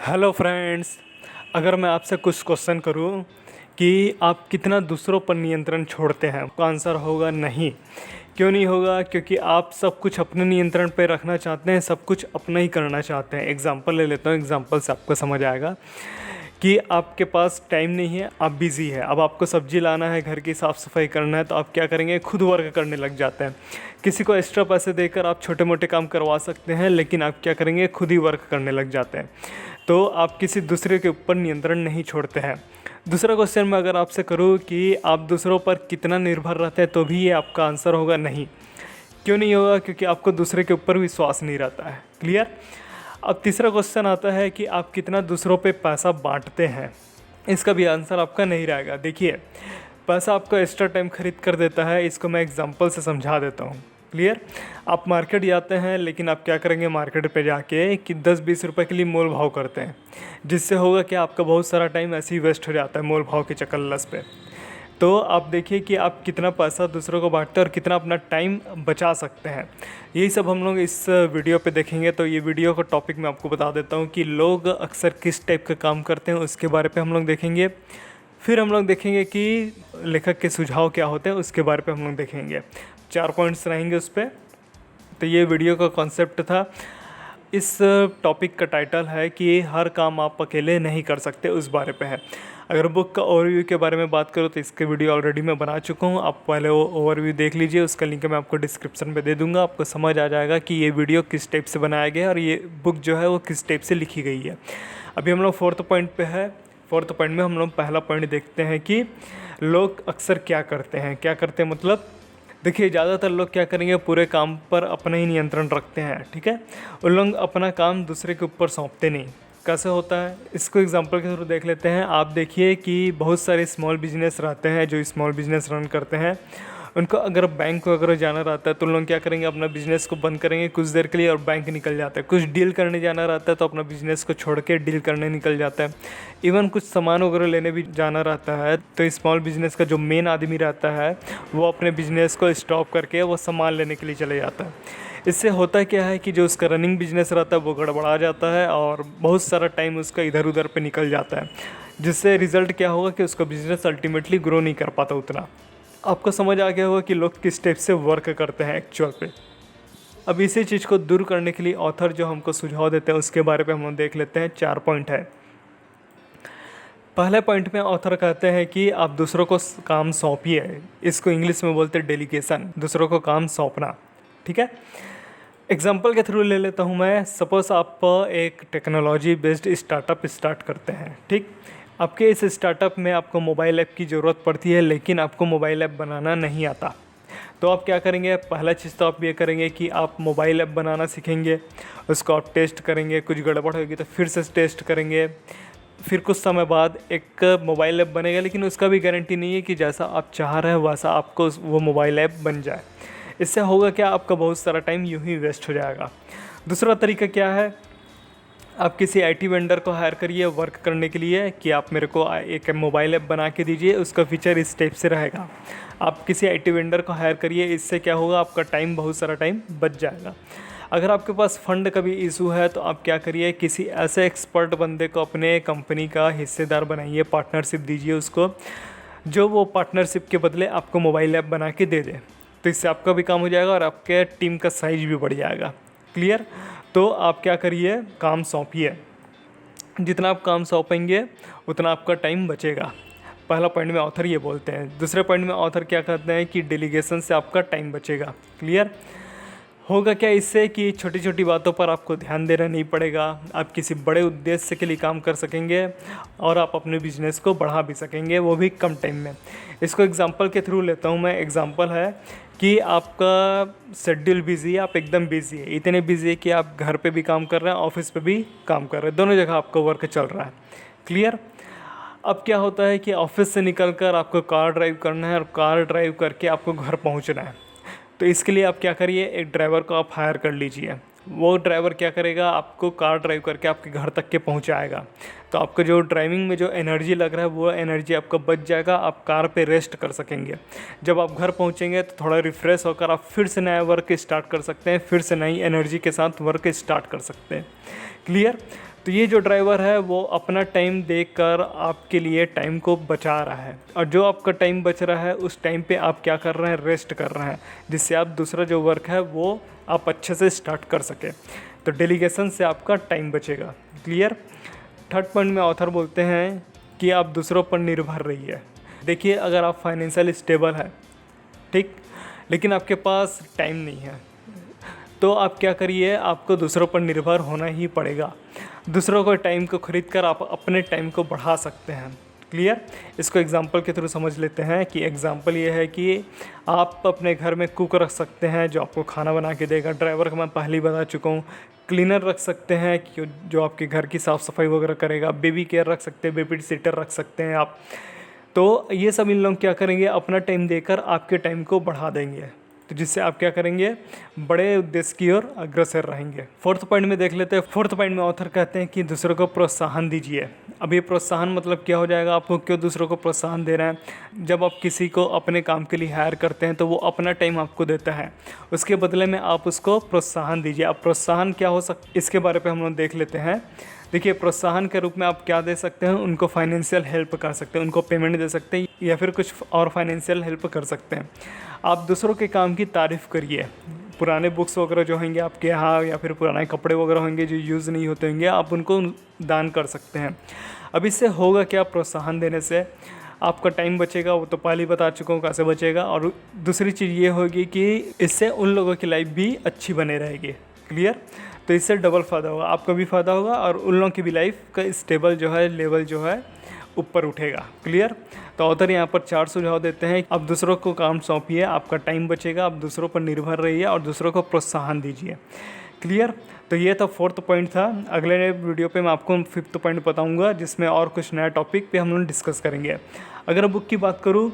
Hello friends. अगर मैं आपसे कुछ क्वेश्चन करूं कि आप कितना दूसरों पर नियंत्रण छोड़ते हैं, तो आंसर होगा नहीं। क्यों नहीं होगा? क्योंकि आप सब कुछ अपने नियंत्रण पे रखना चाहते हैं, सब कुछ अपना ही करना चाहते हैं। एग्जांपल ले लेता हूँ, एग्जांपल से आपको समझ आएगा कि आपके पास टाइम नहीं है, आप बिज़ी है। अब आपको सब्जी लाना है, घर की साफ़ सफाई करना है, तो आप क्या करेंगे? खुद वर्क करने लग जाते हैं। किसी को एक्स्ट्रा पैसे देकर आप छोटे मोटे काम करवा सकते हैं, लेकिन आप क्या करेंगे? खुद ही वर्क करने लग जाते हैं। तो आप किसी दूसरे के ऊपर नियंत्रण नहीं छोड़ते हैं। दूसरा क्वेश्चन मैं अगर आपसे करूँ कि आप दूसरों पर कितना निर्भर रहते हैं, तो भी ये आपका आंसर होगा नहीं। क्यों नहीं होगा? क्योंकि आपको दूसरे के ऊपर विश्वास नहीं रहता है। क्लियर? अब तीसरा क्वेश्चन आता है कि आप कितना दूसरों पे पैसा बांटते हैं। इसका भी आंसर आपका नहीं रहेगा। देखिए, पैसा आपको एक्स्ट्रा टाइम खरीद कर देता है। इसको मैं एग्जांपल से समझा देता हूँ। क्लियर? आप मार्केट जाते हैं, लेकिन आप क्या करेंगे? मार्केट पे जाके कि 10-20 रुपए के लिए मोल भाव करते हैं, जिससे होगा कि आपका बहुत सारा टाइम ऐसे ही वेस्ट हो जाता है मोल भाव के चक्कर पे। तो आप देखिए कि आप कितना पैसा दूसरों को बांटते हैं और कितना अपना टाइम बचा सकते हैं। यही सब हम लोग इस वीडियो पे देखेंगे। तो ये वीडियो का टॉपिक मैं आपको बता देता हूँ कि लोग अक्सर किस टाइप का काम करते हैं, उसके बारे पे हम लोग देखेंगे। फिर हम लोग देखेंगे कि लेखक के सुझाव क्या होते हैं, उसके बारे पे हम लोग देखेंगे। 4 पॉइंट्स रहेंगे उस पर। तो ये वीडियो का कॉन्सेप्ट था। इस टॉपिक का टाइटल है कि हर काम आप अकेले नहीं कर सकते, उस बारे पे है। अगर बुक का ओवरव्यू के बारे में बात करूँ तो इसके वीडियो ऑलरेडी मैं बना चुका हूँ। आप पहले वो ओवरव्यू देख लीजिए, उसका लिंक मैं आपको डिस्क्रिप्शन में दे दूँगा। आपको समझ आ जाएगा कि ये वीडियो किस टाइप से बनाया गया है और ये बुक जो है वो किस टाइप से लिखी गई है। अभी हम लोग 4th पॉइंट पे है। 4th पॉइंट में हम लोग पहला पॉइंट देखते हैं कि लोग अक्सर क्या करते हैं। क्या करते हैं मतलब, देखिए, ज़्यादातर लोग क्या करेंगे? पूरे काम पर अपना ही नियंत्रण रखते हैं। ठीक है? उन लोग अपना काम दूसरे के ऊपर सौंपते नहीं। कैसे होता है, इसको एग्जांपल के थ्रू देख लेते हैं। आप देखिए कि बहुत सारे स्मॉल बिजनेस रहते हैं जो स्मॉल बिजनेस रन करते हैं। उनको अगर बैंक वगैरह जाना रहता है तो उन लोग क्या करेंगे? अपना बिजनेस को बंद करेंगे कुछ देर के लिए और बैंक निकल जाता है। कुछ डील करने जाना रहता है तो अपना बिजनेस को छोड़ के डील करने निकल जाता है। इवन कुछ सामान वगैरह लेने भी जाना रहता है तो स्मॉल बिजनेस का जो मेन आदमी रहता है वो अपने बिजनेस को स्टॉप करके वो सामान लेने के लिए चले जाता है। इससे होता क्या है कि जो उसका रनिंग बिजनेस रहता है वो गड़बड़ा जाता है और बहुत सारा टाइम उसका इधर उधर पे निकल जाता है, जिससे रिज़ल्ट क्या होगा कि उसका बिजनेस अल्टीमेटली ग्रो नहीं कर पाता उतना। आपको समझ आ गया होगा कि लोग किस टाइप से वर्क करते हैं एक्चुअल पे। अब इसी चीज़ को दूर करने के लिए ऑथर जो हमको सुझाव देते हैं उसके बारे में हम देख लेते हैं। 4 पॉइंट है। पहले पॉइंट में ऑथर कहते हैं कि आप दूसरों को काम सौंपिए। इसको इंग्लिश में बोलते हैं डेलीगेशन, दूसरों को काम सौंपना। ठीक है? एग्जाम्पल के थ्रू ले लेता हूँ मैं। सपोज़ आप एक टेक्नोलॉजी बेस्ड स्टार्टअप स्टार्ट करते हैं। ठीक? आपके इस स्टार्टअप में आपको मोबाइल ऐप की ज़रूरत पड़ती है, लेकिन आपको मोबाइल ऐप बनाना नहीं आता। तो आप क्या करेंगे? पहला चीज़ तो आप ये करेंगे कि आप मोबाइल ऐप बनाना सीखेंगे, उसको आप टेस्ट करेंगे। कुछ गड़बड़ होगी तो फिर से टेस्ट करेंगे। फिर कुछ समय बाद एक मोबाइल ऐप बनेगा, लेकिन उसका भी गारंटी नहीं है कि जैसा आप चाह रहे हैं वैसा आपको वो मोबाइल ऐप बन जाए। इससे होगा क्या? आपका बहुत सारा टाइम यूं ही वेस्ट हो जाएगा। दूसरा तरीका क्या है? आप किसी आईटी वेंडर को हायर करिए वर्क करने के लिए कि आप मेरे को एक मोबाइल ऐप बना के दीजिए, उसका फीचर इस टाइप से रहेगा। आप किसी आईटी वेंडर को हायर करिए, इससे क्या होगा? आपका टाइम, बहुत सारा टाइम बच जाएगा। अगर आपके पास फंड का भी इशू है तो आप क्या करिए? किसी ऐसे एक्सपर्ट बंदे को अपने कंपनी का हिस्सेदार बनाइए, पार्टनरशिप दीजिए उसको, जो वो पार्टनरशिप के बदले आपको मोबाइल ऐप बना के दे दे। तो इससे आपका भी काम हो जाएगा और आपके टीम का साइज भी बढ़ जाएगा। क्लियर? तो आप क्या करिए? काम सौंपिए। जितना आप काम सौंपेंगे उतना आपका टाइम बचेगा। पहला पॉइंट में ऑथर ये बोलते हैं। दूसरे पॉइंट में ऑथर क्या कहते हैं कि डेलीगेशन से आपका टाइम बचेगा। क्लियर? होगा क्या इससे कि छोटी छोटी बातों पर आपको ध्यान देना नहीं पड़ेगा। आप किसी बड़े उद्देश्य के लिए काम कर सकेंगे और आप अपने बिजनेस को बढ़ा भी सकेंगे, वो भी कम टाइम में। इसको एग्जांपल के थ्रू लेता हूँ मैं। एग्जांपल है कि आपका शेड्यूल बिजी है, आप एकदम बिजी है, इतने बिजी है कि आप घर पे भी काम कर रहे हैं, ऑफिस पे भी काम कर रहे हैं, दोनों जगह आपका वर्क चल रहा है। क्लियर? अब क्या होता है कि ऑफिस से निकल कर आपको कार ड्राइव करना है और कार ड्राइव करके आपको घर पहुंचना है। तो इसके लिए आप क्या करिए? एक ड्राइवर को आप हायर कर लीजिए। वो ड्राइवर क्या करेगा? आपको कार ड्राइव करके आपके घर तक के पहुंचाएगा। तो आपको जो ड्राइविंग में जो एनर्जी लग रहा है वो एनर्जी आपका बच जाएगा, आप कार पे रेस्ट कर सकेंगे। जब आप घर पहुंचेंगे तो थोड़ा रिफ़्रेश होकर आप फिर से नया वर्क स्टार्ट कर सकते हैं, फिर से नई एनर्जी के साथ वर्क स्टार्ट कर सकते हैं। क्लियर? तो ये जो ड्राइवर है वो अपना टाइम देखकर आपके लिए टाइम को बचा रहा है, और जो आपका टाइम बच रहा है उस टाइम पे आप क्या कर रहे हैं, रेस्ट कर रहे हैं, जिससे आप दूसरा जो वर्क है वो आप अच्छे से स्टार्ट कर सके। तो डेलीगेशन से आपका टाइम बचेगा। क्लियर। थर्ड पॉइंट में ऑथर बोलते हैं कि आप दूसरों पर निर्भर रहिए। देखिए, अगर आप फाइनेंशियल स्टेबल है, ठीक, लेकिन आपके पास टाइम नहीं है, तो आप क्या करिए, आपको दूसरों पर निर्भर होना ही पड़ेगा। दूसरों को टाइम को खरीद कर आप अपने टाइम को बढ़ा सकते हैं। क्लियर। इसको एग्जांपल के थ्रू समझ लेते हैं कि एग्जांपल ये है कि आप अपने घर में कुक रख सकते हैं जो आपको खाना बना के देगा। ड्राइवर का मैं पहले ही बता चुका हूँ। क्लीनर रख सकते हैं कि जो आपके घर की साफ़ सफाई वगैरह करेगा। बेबी केयर रख सकते हैं, बेबी सिटर रख सकते हैं आप। तो ये सब इन लोग क्या करेंगे, अपना टाइम देकर आपके टाइम को बढ़ा देंगे, तो जिससे आप क्या करेंगे, बड़े उद्देश्य की ओर अग्रसर रहेंगे। फोर्थ पॉइंट में देख लेते हैं। फोर्थ पॉइंट में ऑथर कहते हैं कि दूसरों को प्रोत्साहन दीजिए। अब ये प्रोत्साहन मतलब क्या हो जाएगा, आपको क्यों दूसरों को प्रोत्साहन दे रहे हैं। जब आप किसी को अपने काम के लिए हायर करते हैं तो वो अपना टाइम आपको देता है, उसके बदले में आप उसको प्रोत्साहन दीजिए। अब प्रोत्साहन क्या हो सकता, इसके बारे पर हम लोग देख लेते हैं। देखिए, प्रोत्साहन के रूप में आप क्या दे सकते हैं, उनको फाइनेंशियल हेल्प कर सकते हैं, उनको पेमेंट दे सकते हैं, या फिर कुछ और फाइनेंशियल हेल्प कर सकते हैं। आप दूसरों के काम की तारीफ़ करिए। पुराने बुक्स वगैरह जो होंगे आपके यहाँ, या फिर पुराने कपड़े वगैरह होंगे जो यूज़ नहीं होते होंगे, आप उनको दान कर सकते हैं। अब इससे होगा क्या, प्रोत्साहन देने से आपका टाइम बचेगा, वो तो पहले ही बता चुका हूँ कैसे बचेगा। और दूसरी चीज़ ये होगी कि इससे उन लोगों की लाइफ भी अच्छी बने रहेगी। क्लियर। तो इससे डबल फ़ायदा होगा, आपका भी फ़ायदा होगा और उन लोगों की भी लाइफ का स्टेबल जो है, लेवल जो है ऊपर उठेगा। क्लियर। तो ऑथर यहाँ पर 4 सुझाव देते हैं। आप दूसरों को काम सौंपिए, आपका टाइम बचेगा, आप दूसरों पर निर्भर रहिए और दूसरों को प्रोत्साहन दीजिए। क्लियर। तो ये तो फोर्थ पॉइंट था। अगले वीडियो पे मैं आपको फिफ्थ पॉइंट बताऊंगा, जिसमें और कुछ नया टॉपिक पे हम लोग डिस्कस करेंगे। अगर बुक की बात करूँ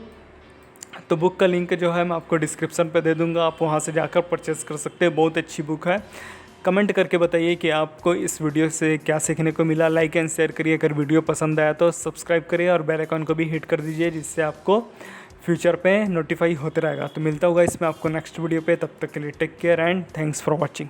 तो बुक का लिंक जो है मैं आपको डिस्क्रिप्शन पे दे दूँगा, आप वहाँ से जाकर परचेज़ कर सकते हैं। बहुत अच्छी बुक है। कमेंट करके बताइए कि आपको इस वीडियो से क्या सीखने को मिला। लाइक एंड शेयर करिए। अगर वीडियो पसंद आया तो सब्सक्राइब करिए और बेल आइकन को भी हिट कर दीजिए, जिससे आपको फ्यूचर पे नोटिफाई होते रहेगा। तो मिलता होगा इसमें आपको नेक्स्ट वीडियो पे। तब तक के लिए take care and thanks for watching.